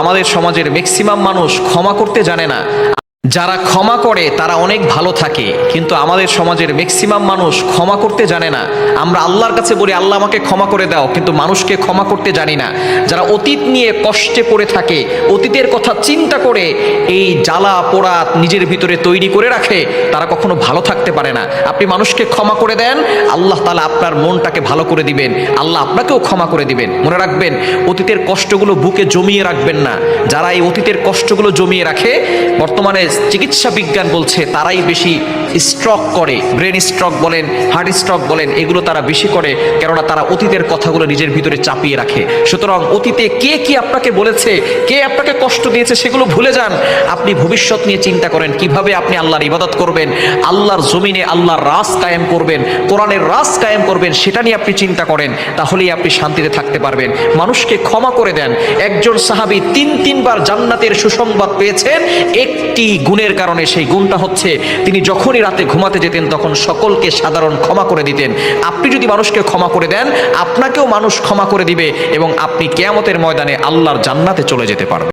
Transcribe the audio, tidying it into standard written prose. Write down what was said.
আমাদের সমাজের ম্যাক্সিমাম মানুষ ক্ষমা করতে জানে না। যারা ক্ষমা করে তারা অনেক ভালো থাকে, কিন্তু আমাদের সমাজের ম্যাক্সিমাম মানুষ ক্ষমা করতে জানে না। আমরা আল্লাহর কাছে বলি আল্লাহ আমাকে ক্ষমা করে দাও, কিন্তু মানুষকে ক্ষমা করতে জানি না। যারা অতীত নিয়ে কষ্টে পড়ে থাকে, অতীতের কথা চিন্তা করে এই জ্বালা পোড়া নিজের ভিতরে তৈরি করে রাখে, তারা কখনো ভালো থাকতে পারে না। আপনি মানুষকে ক্ষমা করে দেন, আল্লাহ তাআলা আপনার মনটাকে ভালো করে দিবেন, আল্লাহ আপনাকেও ক্ষমা করে দিবেন। মনে রাখবেন, অতীতের কষ্টগুলো বুকে জমিয়ে রাখবেন না। যারা এই অতীতের কষ্টগুলো জমিয়ে রাখে, বর্তমানে চিকিৎসা বিজ্ঞান বলছে তারাই বেশি স্ট্রোক করে, ব্রেন স্ট্রোক বলেন, হার্ট স্ট্রোক বলেন, এগুলো তারা বেশি করে, কেননা তারা অতীতের কথাগুলো নিজের ভিতরে চাপিয়ে রাখে। সুতরাং অতীতে কে কি আপনাকে বলেছে, কে আপনাকে কষ্ট দিয়েছে, সেগুলো ভুলে যান। আপনি ভবিষ্যৎ নিয়ে চিন্তা করেন, কিভাবে আপনি আল্লাহর ইবাদত করবেন, আল্লাহর জমিনে আল্লাহর রাজ কায়েম করবেন, কোরআনের রাজ কায়েম করবেন, সেটা নিয়ে আপনি চিন্তা করেন। তাহলেই আপনি শান্তিতে থাকতে পারবেন। মানুষকে ক্ষমা করে দেন। একজন সাহাবী তিনবার জান্নাতের সুসংবাদ পেয়েছেন একটি গুণের কারণে। সেই গুণটা হচ্ছে তিনি যখনই রাতে ঘুমাতে যেতেন তখন সকলকে সাধারণ ক্ষমা করে দিতেন। আপনি যদি মানুষকে ক্ষমা করে দেন, আপনাকেও মানুষ ক্ষমা করে দিবে এবং আপনি কিয়ামতের ময়দানে আল্লাহর জান্নাতে চলে যেতে পারবেন।